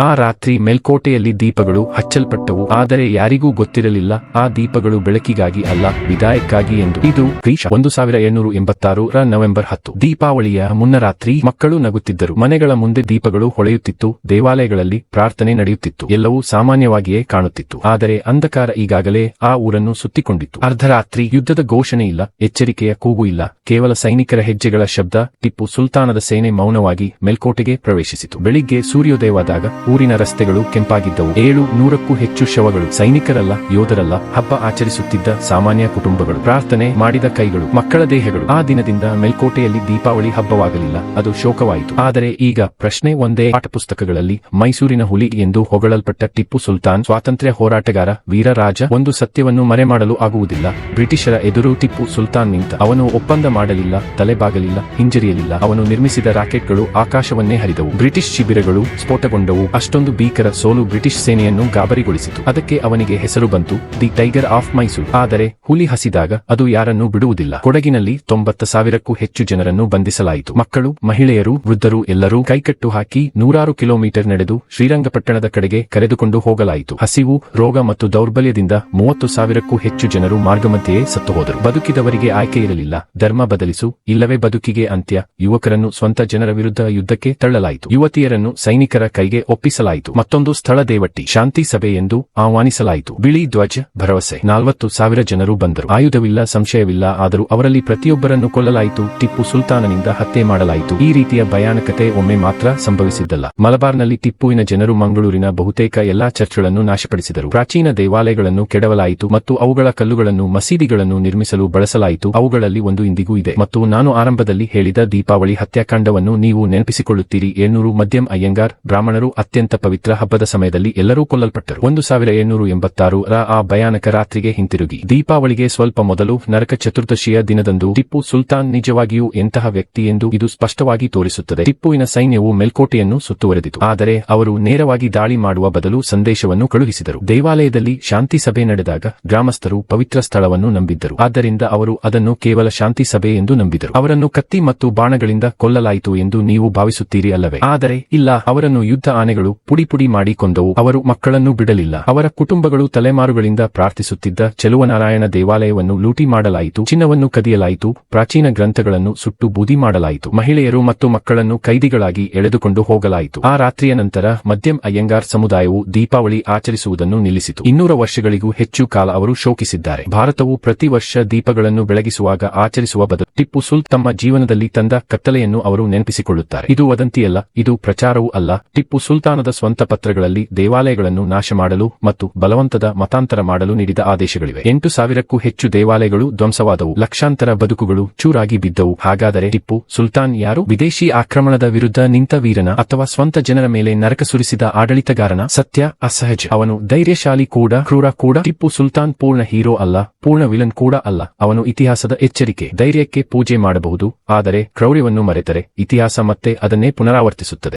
ಆ ರಾತ್ರಿ ಮೇಲ್ಕೋಟೆಯಲ್ಲಿ ದೀಪಗಳು ಹಚ್ಚಲ್ಪಟ್ಟವು, ಆದರೆ ಯಾರಿಗೂ ಗೊತ್ತಿರಲಿಲ್ಲ ಆ ದೀಪಗಳು ಬೆಳಕಿಗಾಗಿ ಅಲ್ಲ, ವಿದಾಯಕ್ಕಾಗಿ ಎಂದು. ಇದು ಕ್ರಿಶ 1786 ನವೆಂಬರ್ 10. ದೀಪಾವಳಿಯ ಮುನ್ನ ರಾತ್ರಿ ಮಕ್ಕಳು ನಗುತ್ತಿದ್ದರು. ಮನೆಗಳ ಮುಂದೆ ದೀಪಗಳು ಹೊಳೆಯುತ್ತಿತ್ತು, ದೇವಾಲಯಗಳಲ್ಲಿ ಪ್ರಾರ್ಥನೆ ನಡೆಯುತ್ತಿತ್ತು. ಎಲ್ಲವೂ ಸಾಮಾನ್ಯವಾಗಿಯೇ ಕಾಣುತ್ತಿತ್ತು. ಆದರೆ ಅಂಧಕಾರ ಈಗಾಗಲೇ ಆ ಊರನ್ನು ಸುತ್ತಿಕೊಂಡಿತ್ತು. ಅರ್ಧರಾತ್ರಿ, ಯುದ್ಧದ ಘೋಷಣೆ ಇಲ್ಲ, ಎಚ್ಚರಿಕೆಯ ಕೂಗು ಇಲ್ಲ, ಕೇವಲ ಸೈನಿಕರ ಹೆಜ್ಜೆಗಳ ಶಬ್ದ. ಟಿಪ್ಪು ಸುಲ್ತಾನದ ಸೇನೆ ಮೌನವಾಗಿ ಮೇಲ್ಕೋಟೆಗೆ ಪ್ರವೇಶಿಸಿತು. ಬೆಳಿಗ್ಗೆ ಸೂರ್ಯೋದಯವಾದಾಗ ಊರಿನ ರಸ್ತೆಗಳು ಕೆಂಪಾಗಿದ್ದವು. 700ಕ್ಕೂ ಹೆಚ್ಚು ಶವಗಳು, ಸೈನಿಕರಲ್ಲ, ಯೋಧರಲ್ಲ, ಹಬ್ಬ ಆಚರಿಸುತ್ತಿದ್ದ ಸಾಮಾನ್ಯ ಕುಟುಂಬಗಳು, ಪ್ರಾರ್ಥನೆ ಮಾಡಿದ ಕೈಗಳು, ಮಕ್ಕಳ ದೇಹಗಳು. ಆ ದಿನದಿಂದ ಮೇಲ್ಕೋಟೆಯಲ್ಲಿ ದೀಪಾವಳಿ ಹಬ್ಬವಾಗಲಿಲ್ಲ, ಅದು ಶೋಕವಾಯಿತು. ಆದರೆ ಈಗ ಪ್ರಶ್ನೆ ಒಂದೇ. ಪಾಠಪುಸ್ತಕಗಳಲ್ಲಿ ಮೈಸೂರಿನ ಹುಲಿ ಎಂದು ಹೊಗಳಲ್ಪಟ್ಟ ಟಿಪ್ಪು ಸುಲ್ತಾನ್ ಸ್ವಾತಂತ್ರ್ಯ ಹೋರಾಟಗಾರ, ವೀರರಾಜ. ಒಂದು ಸತ್ಯವನ್ನು ಮರೆಮಾಡಲು ಆಗುವುದಿಲ್ಲ. ಬ್ರಿಟಿಷರ ಎದುರು ಟಿಪ್ಪು ಸುಲ್ತಾನ್ ನಿಂತ. ಅವನು ಒಪ್ಪಂದ ಮಾಡಲಿಲ್ಲ, ತಲೆಬಾಗಲಿಲ್ಲ, ಹಿಂಜರಿಯಲಿಲ್ಲ. ಅವನು ನಿರ್ಮಿಸಿದ ರಾಕೆಟ್ಗಳು ಆಕಾಶವನ್ನೇ ಹರಿದವು. ಬ್ರಿಟಿಷ್ ಶಿಬಿರಗಳು ಸ್ಫೋಟಗೊಂಡವು. ಅಷ್ಟೊಂದು ಭೀಕರ ಸೋಲು ಬ್ರಿಟಿಷ್ ಸೇನೆಯನ್ನು ಗಾಬರಿಗೊಳಿಸಿತು. ಅದಕ್ಕೆ ಅವನಿಗೆ ಹೆಸರು ಬಂತು, ದಿ ಟೈಗರ್ ಆಫ್ ಮೈಸೂರು. ಆದರೆ ಹುಲಿ ಹಸಿದಾಗ ಅದು ಯಾರನ್ನೂ ಬಿಡುವುದಿಲ್ಲ. ಕೊಡಗಿನಲ್ಲಿ 90,000ಕ್ಕೂ ಹೆಚ್ಚು ಜನರನ್ನು ಬಂಧಿಸಲಾಯಿತು. ಮಕ್ಕಳು, ಮಹಿಳೆಯರು, ವೃದ್ಧರು ಎಲ್ಲರೂ ಕೈಕಟ್ಟು ಹಾಕಿ 100 ಕಿಲೋಮೀಟರ್ ನಡೆದು ಶ್ರೀರಂಗಪಟ್ಟಣದ ಕಡೆಗೆ ಕರೆದುಕೊಂಡು ಹೋಗಲಾಯಿತು. ಹಸಿವು, ರೋಗ ಮತ್ತು ದೌರ್ಬಲ್ಯದಿಂದ 30,000ಕ್ಕೂ ಹೆಚ್ಚು ಜನರು ಮಾರ್ಗಮಧ್ಯೆಯೇ ಸತ್ತುಹೋದರು. ಬದುಕಿದವರಿಗೆ ಆಯ್ಕೆ ಇರಲಿಲ್ಲ. ಧರ್ಮ ಬದಲಿಸು, ಇಲ್ಲವೇ ಬದುಕಿಗೆ ಅಂತ್ಯ. ಯುವಕರನ್ನು ಸ್ವಂತ ಜನರ ವಿರುದ್ಧ ಯುದ್ಧಕ್ಕೆ ತಳ್ಳಲಾಯಿತು. ಯುವತಿಯರನ್ನು ಸೈನಿಕರ ಕೈಗೆ ಒಪ್ಪಿಸಲಾಯಿತು. ಮತ್ತೊಂದು ಸ್ಥಳ ದೇವಟ್ಟಿ ಶಾಂತಿ ಸಭೆ ಎಂದು ಆಹ್ವಾನಿಸಲಾಯಿತು. ಬಿಳಿ ಧ್ವಜ, ಭರವಸೆ. 40,000 ಜನರು ಬಂದರು. ಆಯುಧವಿಲ್ಲ, ಸಂಶಯವಿಲ್ಲ, ಆದರೂ ಅವರಲ್ಲಿ ಪ್ರತಿಯೊಬ್ಬರನ್ನು ಕೊಲ್ಲಲಾಯಿತು. ಟಿಪ್ಪು ಸುಲ್ತಾನನಿಂದ ಹತ್ಯೆ ಮಾಡಲಾಯಿತು. ಈ ರೀತಿಯ ಭಯಾನಕತೆ ಒಮ್ಮೆ ಮಾತ್ರ ಸಂಭವಿಸಿದ್ದಲ್ಲ. ಮಲಬಾರ್ನಲ್ಲಿ ಟಿಪ್ಪುವಿನ ಜನರು ಮಂಗಳೂರಿನ ಬಹುತೇಕ ಎಲ್ಲಾ ಚರ್ಚ್ಗಳನ್ನು ನಾಶಪಡಿಸಿದರು. ಪ್ರಾಚೀನ ದೇವಾಲಯಗಳನ್ನು ಕೆಡವಲಾಯಿತು ಮತ್ತು ಅವುಗಳ ಕಲ್ಲುಗಳನ್ನು ಮಸೀದಿಗಳನ್ನು ನಿರ್ಮಿಸಲು ಬಳಸಲಾಯಿತು. ಅವುಗಳಲ್ಲಿ ಒಂದು ಇಂದಿಗೂ ಇದೆ. ಮತ್ತು ನಾನು ಆರಂಭದಲ್ಲಿ ಹೇಳಿದ ದೀಪಾವಳಿ ಹತ್ಯಾಕಾಂಡವನ್ನು ನೀವು ನೆನಪಿಸಿಕೊಳ್ಳುತ್ತೀರಿ. 700 ಮಧ್ಯಂ ಅಯ್ಯಂಗಾರ್ ಬ್ರಾಹ್ಮಣರು ಅತ್ಯಂತ ಪವಿತ್ರ ಹಬ್ಬದ ಸಮಯದಲ್ಲಿ ಎಲ್ಲರೂ ಕೊಲ್ಲಲ್ಪಟ್ಟರು. 1786 ಆ ಭಯಾನಕ ರಾತ್ರಿಗೆ ಹಿಂತಿರುಗಿ. ದೀಪಾವಳಿಗೆ ಸ್ವಲ್ಪ ಮೊದಲು ನರಕ ಚತುರ್ದಶಿಯ ದಿನದಂದು ಟಿಪ್ಪು ಸುಲ್ತಾನ್ ನಿಜವಾಗಿಯೂ ಎಂತಹ ವ್ಯಕ್ತಿ ಎಂದು ಇದು ಸ್ಪಷ್ಟವಾಗಿ ತೋರಿಸುತ್ತದೆ. ಟಿಪ್ಪುವಿನ ಸೈನ್ಯವು ಮೇಲ್ಕೋಟೆಯನ್ನು ಸುತ್ತುವರೆದಿತು, ಆದರೆ ಅವರು ನೇರವಾಗಿ ದಾಳಿ ಮಾಡುವ ಬದಲು ಸಂದೇಶವನ್ನು ಕಳುಹಿಸಿದರು. ದೇವಾಲಯದಲ್ಲಿ ಶಾಂತಿ ಸಭೆ ನಡೆದಾಗ ಗ್ರಾಮಸ್ಥರು ಪವಿತ್ರ ಸ್ಥಳವನ್ನು ನಂಬಿದ್ದರು, ಆದ್ದರಿಂದ ಅವರು ಅದನ್ನು ಕೇವಲ ಶಾಂತಿ ಸಭೆ ಎಂದು ನಂಬಿದರು. ಅವರನ್ನು ಕತ್ತಿ ಮತ್ತು ಬಾಣಗಳಿಂದ ಕೊಲ್ಲಲಾಯಿತು ಎಂದು ನೀವು ಭಾವಿಸುತ್ತೀರಿ ಅಲ್ಲವೇ? ಆದರೆ ಇಲ್ಲ, ಅವರನ್ನು ಯುದ್ಧ ಆನೆಗಳು ಪುಡಿ ಮಾಡಿ ಕೊಂದವು. ಅವರು ಮಕ್ಕಳನ್ನು ಬಿಡಲಿಲ್ಲ. ಅವರ ಕುಟುಂಬಗಳು ತಲೆಮಾರುಗಳಿಂದ ಪ್ರಾರ್ಥಿಸುತ್ತಿದ್ದ ಚೆಲುವನಾರಾಯಣ ದೇವಾಲಯವನ್ನು ಲೂಟಿ ಮಾಡಲಾಯಿತು. ಚಿನ್ನವನ್ನು ಕದಿಯಲಾಯಿತು. ಪ್ರಾಚೀನ ಗ್ರಂಥಗಳನ್ನು ಸುಟ್ಟು ಬೂದಿ ಮಾಡಲಾಯಿತು. ಮಹಿಳೆಯರು ಮತ್ತು ಮಕ್ಕಳನ್ನು ಕೈದಿಗಳಾಗಿ ಎಳೆದುಕೊಂಡು ಹೋಗಲಾಯಿತು. ಆ ರಾತ್ರಿಯ ನಂತರ ಮಧ್ಯಂ ಅಯ್ಯಂಗಾರ್ ಸಮುದಾಯವು ದೀಪಾವಳಿ ಆಚರಿಸುವುದನ್ನು ನಿಲ್ಲಿಸಿತು. 200 ವರ್ಷಗಳಿಗೂ ಹೆಚ್ಚು ಕಾಲ ಅವರು ಶೋಕಿಸಿದ್ದಾರೆ. ಭಾರತವು ಪ್ರತಿ ವರ್ಷ ದೀಪಗಳನ್ನು ಬೆಳಗಿಸುವಾಗ ಆಚರಿಸುವ ಬದಲು ಟಿಪ್ಪು ಸುಲ್ತಾನ್ ತಮ್ಮ ಜೀವನದಲ್ಲಿ ತಂದ ಕತ್ತಲೆಯನ್ನು ಅವರು ನೆನಪಿಸಿಕೊಳ್ಳುತ್ತಾರೆ. ಇದು ವದಂತಿಯಲ್ಲ, ಇದು ಪ್ರಚಾರವೂ ಅಲ್ಲ. ಟಿಪ್ಪು ಸುಲ್ತಾನದ ಸ್ವಂತ ಪತ್ರಗಳಲ್ಲಿ ದೇವಾಲಯಗಳನ್ನು ನಾಶ ಮಾಡಲು ಮತ್ತು ಬಲವಂತದ ಮತಾಂತರ ಮಾಡಲು ನೀಡಿದ ಆದೇಶಗಳಿವೆ. 8,000ಕ್ಕೂ ಹೆಚ್ಚು ದೇವಾಲಯಗಳು ಧ್ವಂಸವಾದವು. ಲಕ್ಷಾಂತರ ಬದುಕುಗಳು ಚೂರಾಗಿ ಬಿದ್ದವು. ಹಾಗಾದರೆ ಟಿಪ್ಪು ಸುಲ್ತಾನ್ ಯಾರು? ವಿದೇಶಿ ಆಕ್ರಮಣದ ವಿರುದ್ಧ ನಿಂತ ವೀರನ ಅಥವಾ ಸ್ವಂತ ಜನರ ಮೇಲೆ ನರಕ ಸುರಿಸಿದ ಆಡಳಿತಗಾರನ? ಸತ್ಯ ಅಸಹಜ. ಅವನು ಧೈರ್ಯಶಾಲಿ ಕೂಡ, ಕ್ರೂರ ಕೂಡ. ಟಿಪ್ಪು ಸುಲ್ತಾನ್ ಪೂರ್ಣ ಹೀರೋ ಅಲ್ಲ, ಪೂರ್ಣ ವಿಲನ್ ಕೂಡ ಅಲ್ಲ. ಅವನು ಇತಿಹಾಸದ ಎಚ್ಚರಿಕೆ. ಧೈರ್ಯಕ್ಕೆ ಪೂಜೆ ಮಾಡಬಹುದು, ಆದರೆ ಕ್ರೌರ್ಯವನ್ನು ಮರೆತರೆ ಇತಿಹಾಸ ಮತ್ತೆ ಅದನ್ನೇ ಪುನರಾವರ್ತಿಸುತ್ತದೆ.